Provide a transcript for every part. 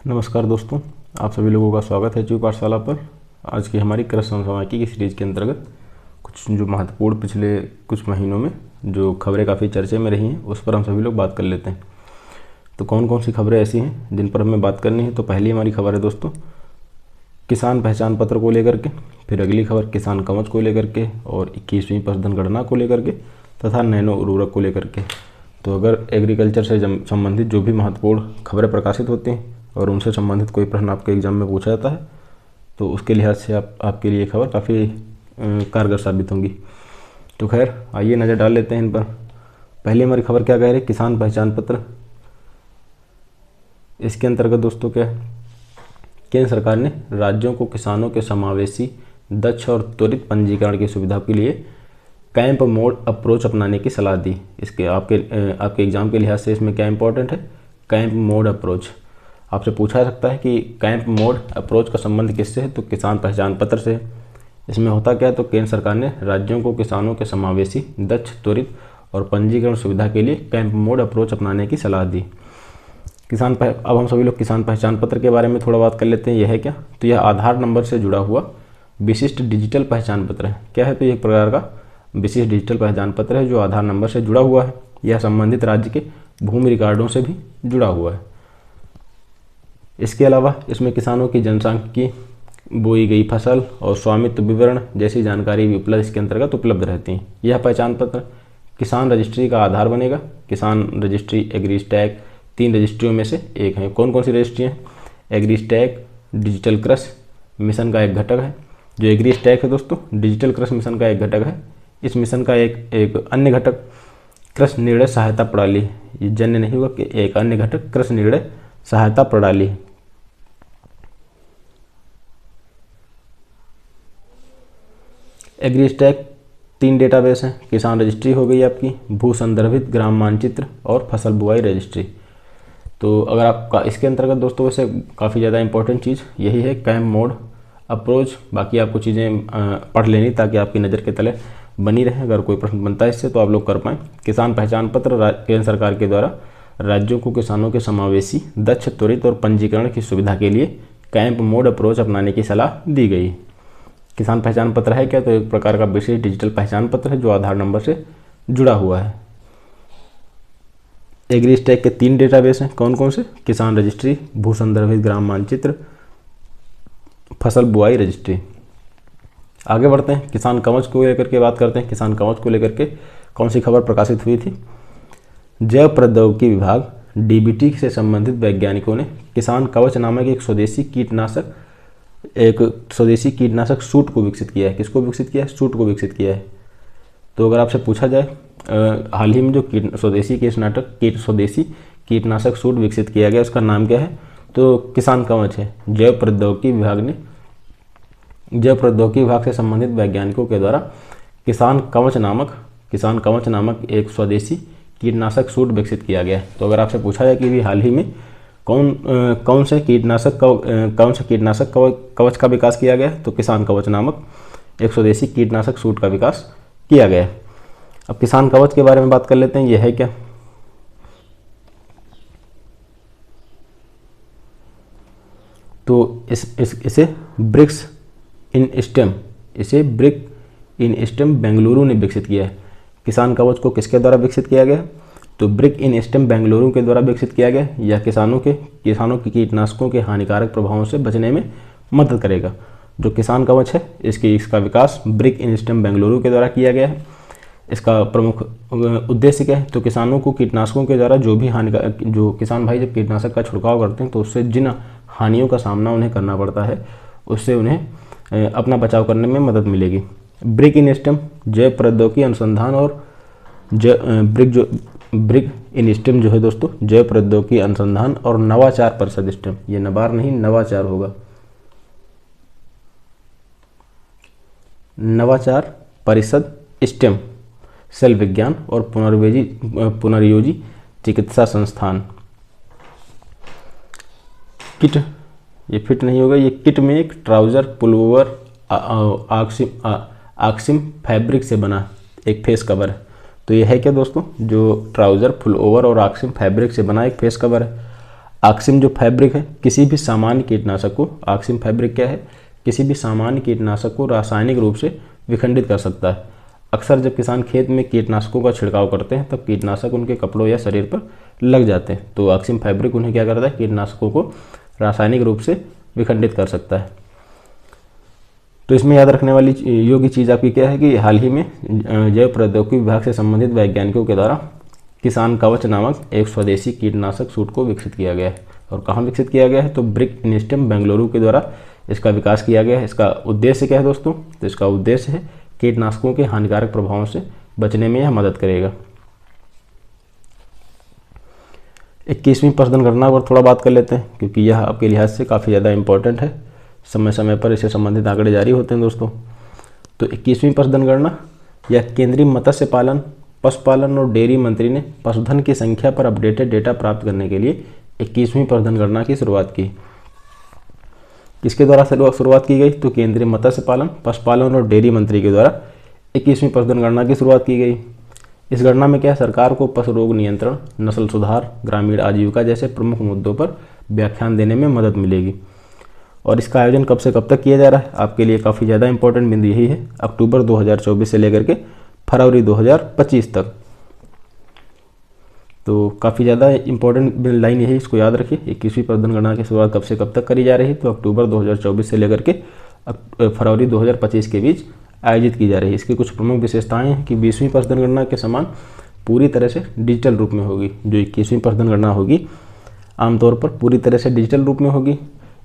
नमस्कार दोस्तों, आप सभी लोगों का स्वागत है जीव पाठशाला पर। आज की हमारी कृषि समसामयिकी की सीरीज़ के अंतर्गत कुछ जो महत्वपूर्ण पिछले कुछ महीनों में जो खबरें काफ़ी चर्चे में रही हैं उस पर हम सभी लोग बात कर लेते हैं। तो कौन कौन सी खबरें ऐसी हैं जिन पर हमें बात करनी है। तो पहली हमारी खबर है दोस्तों किसान पहचान पत्र को लेकर के, फिर अगली खबर किसान कवच को लेकर के और 21वीं पशुधन गणना को लेकर के तथा नैनो उर्वरक को लेकर के। तो अगर एग्रीकल्चर से संबंधित जो भी महत्वपूर्ण खबरें प्रकाशित होती हैं और उनसे संबंधित कोई प्रश्न आपके एग्जाम में पूछा जाता है तो उसके लिहाज से आपके लिए खबर काफ़ी कारगर साबित होंगी। तो खैर आइए नज़र डाल लेते हैं इन पर। पहली हमारी खबर क्या कह रही है, किसान पहचान पत्र। इसके अंतर्गत दोस्तों क्या है, केंद्र सरकार ने राज्यों को किसानों के समावेशी, दक्ष और त्वरित पंजीकरण की सुविधा के लिए कैंप मोड अप्रोच अपनाने की सलाह दी। इसके आपके एग्जाम के लिहाज से इसमें क्या इंपॉर्टेंट है, कैंप मोड अप्रोच। आपसे पूछा जा सकता है कि कैंप मोड अप्रोच का संबंध किससे है, तो किसान पहचान पत्र से। इसमें होता क्या है, तो केंद्र सरकार ने राज्यों को किसानों के समावेशी, दक्ष, त्वरित और पंजीकरण सुविधा के लिए कैंप मोड अप्रोच अपनाने की सलाह दी। अब हम सभी लोग किसान पहचान पत्र के बारे में थोड़ा बात कर लेते हैं। यह है क्या, तो यह आधार नंबर से जुड़ा हुआ विशिष्ट डिजिटल पहचान पत्र है। क्या है, तो एक प्रकार का विशिष्ट डिजिटल पहचान पत्र है जो आधार नंबर से जुड़ा हुआ है। यह संबंधित राज्य के भूमि रिकॉर्डों से भी जुड़ा हुआ है। इसके अलावा इसमें किसानों की जनसांख्यिकी, बोई गई फसल और स्वामित्व विवरण जैसी जानकारी भी इसके अंतर्गत उपलब्ध रहती है। यह पहचान पत्र किसान रजिस्ट्री का आधार बनेगा। किसान रजिस्ट्री एग्रीस्टैक 3 रजिस्ट्रियों में से एक है। कौन कौन सी रजिस्ट्री हैं, एग्रीस्टैक डिजिटल कृषि मिशन का एक घटक है। जो एग्रीस्टैक है दोस्तों, डिजिटल कृषि मिशन का एक घटक है। इस मिशन का एक अन्य घटक कृषि निर्णय सहायता प्रणाली, ये जन्य नहीं होगा कि एक अन्य घटक कृषि निर्णय सहायता प्रणाली। एग्रीस्टैक 3 डेटाबेस हैं, किसान रजिस्ट्री हो गई आपकी, भू संदर्भित ग्राम मानचित्र और फसल बुआई रजिस्ट्री। तो अगर आपका इसके अंतर्गत दोस्तों वैसे काफ़ी ज़्यादा इंपॉर्टेंट चीज़ यही है कैंप मोड अप्रोच। बाकी आपको चीज़ें पढ़ लेनी ताकि आपकी नज़र के तले बनी रहे। अगर कोई प्रश्न बनता है इससे तो आप लोग कर पाएँ। किसान पहचान पत्र केंद्र सरकार के द्वारा राज्यों को किसानों के समावेशी, दक्ष, त्वरित और पंजीकरण की सुविधा के लिए कैंप मोड अप्रोच अपनाने की सलाह दी गई। किसान पहचान पत्र है क्या, तो एक प्रकार का विशेष डिजिटल पहचान पत्र है जो आधार नंबर से जुड़ा हुआ है। एग्रीस्टैक के 3 डेटाबेस हैं, कौन कौन से, किसान रजिस्ट्री, भू संदर्भित ग्राम मानचित्र, फसल बुआई रजिस्ट्री। आगे बढ़ते हैं, किसान कवच को लेकर के बात करते हैं। किसान कवच को लेकर के कौन सी खबर प्रकाशित हुई थी, जैव प्रौद्योगिकी विभाग डीबीटी से संबंधित वैज्ञानिकों ने किसान कवच नामक एक स्वदेशी कीटनाशक सूट को विकसित किया है। किसको विकसित किया है, सूट को विकसित किया है। तो अगर आपसे पूछा जाए हाल ही में जो स्वदेशी कीटनाशक सूट विकसित किया गया उसका नाम क्या है, तो किसान कवच है। जैव प्रौद्योगिकी विभाग से संबंधित वैज्ञानिकों के द्वारा किसान कवच नामक एक स्वदेशी कीटनाशक सूट विकसित किया गया है। तो अगर आपसे पूछा जाए कि भी हाल ही में कौन से कीटनाशक कवच का विकास किया गया है, तो किसान कवच नामक एक स्वदेशी कीटनाशक सूट का विकास किया गया है। अब किसान कवच के बारे में बात कर लेते हैं। यह है क्या, तो इसे ब्रिक इन स्टेम बेंगलुरु ने विकसित किया है। किसान कवच को किसके द्वारा विकसित किया गया, तो ब्रिक इन स्टेम बेंगलुरु के द्वारा विकसित किया गया। यह किसानों के कीटनाशकों के हानिकारक प्रभावों से बचने में मदद करेगा। जो किसान कवच है इसका विकास ब्रिक इन स्टेम बेंगलुरु के द्वारा किया गया है। इसका प्रमुख उद्देश्य क्या है, तो किसानों को कीटनाशकों के द्वारा जो किसान भाई जब कीटनाशक का छिड़काव करते हैं तो उससे जिन हानियों का सामना उन्हें करना पड़ता है उससे उन्हें अपना बचाव करने में मदद मिलेगी। ब्रिक इन स्टेम जैव प्रौद्योगिकी अनुसंधान और ब्रिक इन स्टेम जो है दोस्तों जैव प्रौद्योगिकी अनुसंधान और नवाचार परिषद स्टेम, ये नवार नहीं नवाचार होगा, नवाचार परिषद स्टेम सेल विज्ञान और पुनर्योजी चिकित्सा संस्थान। किट, ये फिट नहीं होगा, ये किट में एक ट्राउज़र पुलओवर आक्सिम फैब्रिक से बना एक फेस कवर है। तो ये है क्या दोस्तों, जो ट्राउज़र फुल ओवर और आक्सिम फैब्रिक से बना एक फेस कवर है। ऑक्सिम जो फैब्रिक है किसी भी सामान्य कीटनाशक को, ऑक्सिम फैब्रिक क्या है, किसी भी सामान्य कीटनाशक को रासायनिक रूप से विखंडित कर सकता है। अक्सर जब किसान खेत में कीटनाशकों का छिड़काव करते हैं तब कीटनाशक उनके कपड़ों या शरीर पर लग जाते हैं, तो ऑक्सिम फैब्रिक उन्हें क्या करता है, कीटनाशकों को रासायनिक रूप से विखंडित कर सकता है। तो इसमें याद रखने वाली योग्य चीज़ आपकी क्या है कि हाल ही में जैव प्रौद्योगिकी विभाग से संबंधित वैज्ञानिकों के द्वारा किसान कवच नामक एक स्वदेशी कीटनाशक सूट को विकसित किया गया है। और कहाँ विकसित किया गया है, तो ब्रिक इंस्टेम बेंगलुरु के द्वारा इसका विकास किया गया है। इसका उद्देश्य क्या है दोस्तों, तो इसका उद्देश्य है कीटनाशकों के हानिकारक प्रभावों से बचने में यह मदद करेगा। 21वीं पशुधन गणना पर थोड़ा बात कर लेते हैं, क्योंकि यह आपके लिहाज से काफ़ी ज़्यादा इंपॉर्टेंट है। समय समय पर इससे संबंधित आंकड़े जारी होते हैं दोस्तों। तो 21वीं पशुधन गणना या केंद्रीय मत्स्य पालन, पशुपालन और डेयरी मंत्री ने पशुधन की संख्या पर अपडेटेड डेटा प्राप्त करने के लिए 21वीं पशुधन गणना की शुरुआत की। किसके द्वारा शुरुआत की गई, तो केंद्रीय मत्स्य पालन, पशुपालन और डेयरी मंत्री के द्वारा 21वीं पशुधन गणना की शुरुआत की गई। इस गणना में क्या है, सरकार को पशु रोग नियंत्रण, नस्ल सुधार, ग्रामीण आजीविका जैसे प्रमुख मुद्दों पर व्याख्यान देने में मदद मिलेगी। और इसका आयोजन कब से कब तक किया जा रहा है, आपके लिए काफ़ी ज़्यादा इंपॉर्टेंट बिंदु यही है, अक्टूबर 2024 से लेकर के फरवरी 2025 तक। तो काफ़ी ज़्यादा इंपॉर्टेंट लाइन यही, इसको याद रखिए। 21वीं पशुधन गणना की शुरुआत कब से कब तक करी जा रही है, तो अक्टूबर 2024 से लेकर के फरवरी 2025 के बीच आयोजित की जा रही है। इसकी कुछ प्रमुख विशेषताएं हैं कि 20वीं पशुधन गणना के समान पूरी तरह से डिजिटल रूप में होगी। जो 21वीं पशुधन गणना होगी आमतौर पर पूरी तरह से डिजिटल रूप में होगी।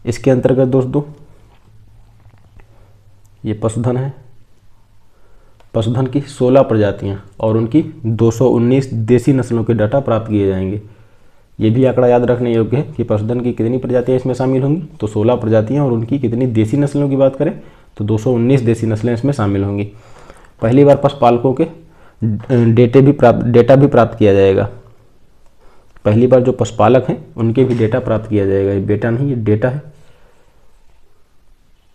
इसके अंतर्गत दोस्तों ये पशुधन है, पशुधन की 16 प्रजातियां और उनकी 219 देसी नस्लों के डाटा प्राप्त किए जाएंगे। ये भी आंकड़ा याद रखने योग्य है कि पशुधन की कितनी प्रजातियां इसमें शामिल होंगी, तो 16 प्रजातियां और उनकी कितनी देसी नस्लों की बात करें तो 219 देसी नस्लें इसमें शामिल होंगी। पहली बार पशुपालकों के डेटा भी प्राप्त किया जाएगा। पहली बार जो पशुपालक हैं उनके भी डेटा प्राप्त किया जाएगा। ये बेटा नहीं, ये डेटा है।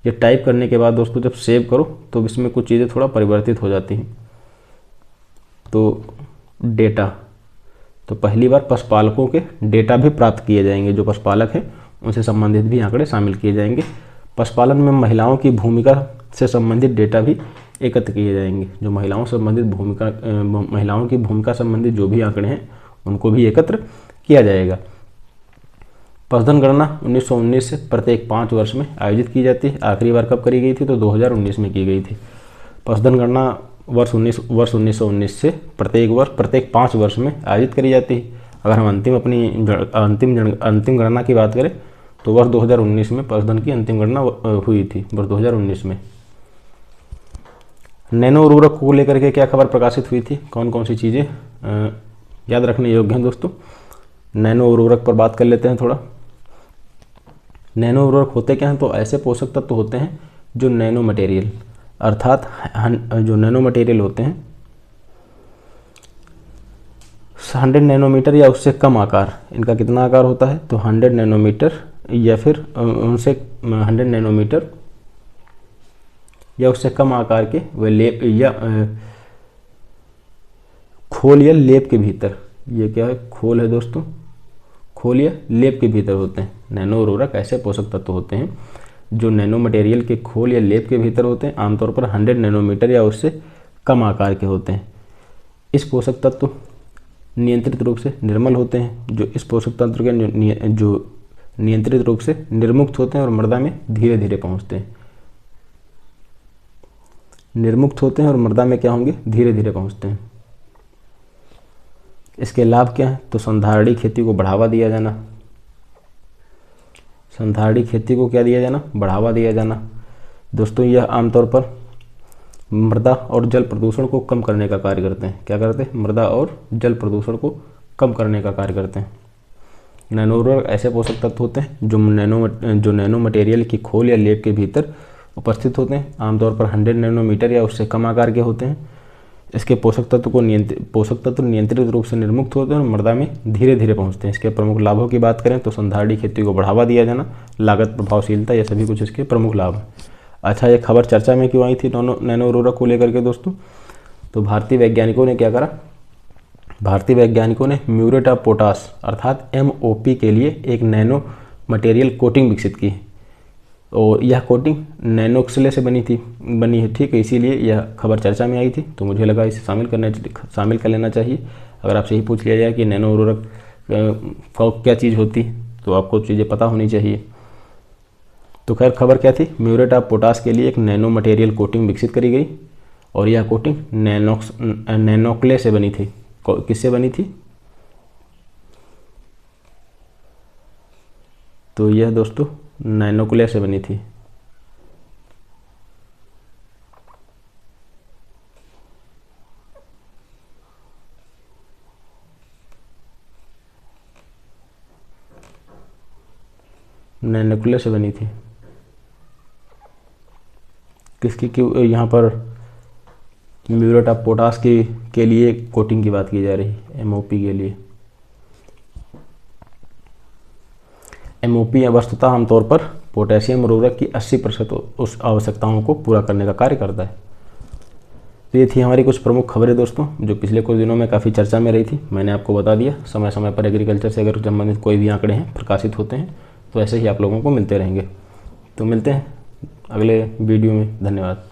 ये टाइप करने के बाद दोस्तों जब सेव करो तो इसमें कुछ चीज़ें थोड़ा परिवर्तित हो जाती हैं। तो डेटा, तो पहली बार पशुपालकों के डेटा भी प्राप्त किए जाएंगे। जो पशुपालक हैं उनसे संबंधित भी आंकड़े शामिल किए जाएंगे। पशुपालन में महिलाओं की भूमिका से संबंधित डेटा भी एकत्र किए जाएंगे। जो महिलाओं की भूमिका संबंधित जो भी आंकड़े हैं उनको भी एकत्र किया जाएगा। पशुधन गणना 1919 से प्रत्येक 5 वर्ष में आयोजित की जाती है। आखिरी बार कब करी गई थी, तो 2019 में की गई थी। पशुधन गणना वर्ष 1919 से प्रत्येक 5 वर्ष में आयोजित करी जाती है। अगर हम अंतिम गणना की बात करें तो वर्ष 2019 में पशुधन की अंतिम गणना हुई थी, वर्ष 2019 में। नैनो उर्वरक को लेकर के क्या खबर प्रकाशित हुई थी, कौन कौन सी चीज़ें याद रखने योग्य हैं दोस्तों। नैनो उर्वरक पर बात कर लेते हैं थोड़ा। नैनो उर्वरक होते क्या हैं, तो ऐसे पोषक तत्व होते हैं जो नैनो मटेरियल, अर्थात जो नैनो मटेरियल होते हैं 100 नैनोमीटर या उससे कम आकार, इनका कितना आकार होता है, तो 100 नैनोमीटर या फिर उनसे 100 नैनोमीटर या उससे कम आकार के वे लेप या खोल या लेप के भीतर, ये क्या है, खोल है दोस्तों, खोल या लेप के भीतर होते हैं। नैनो उर्वरक ऐसे पोषक तत्व होते हैं जो नैनो मटेरियल के खोल या लेप के भीतर होते हैं, आमतौर पर 100 नैनोमीटर या उससे कम आकार के होते हैं। इस पोषक तत्व नियंत्रित रूप से निर्मल होते हैं। जो इस पोषक तत्व के जो नियंत्रित रूप से निर्मुक्त होते हैं और मृदा में धीरे धीरे पहुँचते हैं। निर्मुक्त होते हैं और मृदा में क्या होंगे, धीरे धीरे पहुँचते हैं। इसके लाभ क्या हैं, तो संधारणी खेती को बढ़ावा दिया जाना। संधारणी खेती को क्या दिया जाना, बढ़ावा दिया जाना। दोस्तों यह आमतौर पर मृदा और जल प्रदूषण को कम करने का कार्य करते हैं। क्या करते हैं, मृदा और जल प्रदूषण को कम करने का कार्य करते हैं। नैनो उर्वरक ऐसे पोषक तत्व होते हैं जो नैनो मटेरियल की खोल या लेप के भीतर उपस्थित होते हैं, आमतौर पर 100 नैनोमीटर या उससे कम आकार के होते हैं। इसके पोषक तत्व नियंत्रित रूप से निर्मुक्त होते हैं और मृदा में धीरे धीरे पहुंचते हैं। इसके प्रमुख लाभों की बात करें तो संधारणी खेती को बढ़ावा दिया जाना, लागत प्रभावशीलता, ये सभी कुछ इसके प्रमुख लाभ हैं। अच्छा, ये खबर चर्चा में क्यों आई थी नैनो उर्वरक को लेकर के दोस्तों, तो भारतीय वैज्ञानिकों ने क्या करा, भारतीय वैज्ञानिकों ने म्यूरेट ऑफ पोटाश अर्थात MOP के लिए एक नैनो मटेरियल कोटिंग विकसित की और यह कोटिंग नैनोक्सिले से बनी है। ठीक है, इसीलिए यह खबर चर्चा में आई थी, तो मुझे लगा इसे शामिल कर लेना चाहिए। अगर आपसे ही पूछ लिया जाए कि नैनो उर्वरक क्या चीज़ होती, तो आपको चीज़ें पता होनी चाहिए। तो खैर खबर क्या थी, म्यूरेट ऑफ पोटाश के लिए एक नैनो मटेरियल कोटिंग विकसित करी गई और यह कोटिंग नैनोक्ले से बनी थी। किससे बनी थी? तो यह दोस्तों नैनोक्ले से बनी थी। नैनोक्ले से बनी थी। किसकी क्यों यहाँ पर म्यूरेट ऑफ पोटाश के लिए कोटिंग की बात की जा रही है? MOP के लिए। MOP वस्तुतः आमतौर पर पोटेशियम उर्वरक की 80% उस आवश्यकताओं को पूरा करने का कार्य करता है। तो ये थी हमारी कुछ प्रमुख खबरें दोस्तों, जो पिछले कुछ दिनों में काफ़ी चर्चा में रही थी। मैंने आपको बता दिया, समय समय पर एग्रीकल्चर से अगर संबंधित कोई भी आंकड़े हैं प्रकाशित होते हैं तो ऐसे ही आप लोगों को मिलते रहेंगे। तो मिलते हैं अगले वीडियो में। धन्यवाद।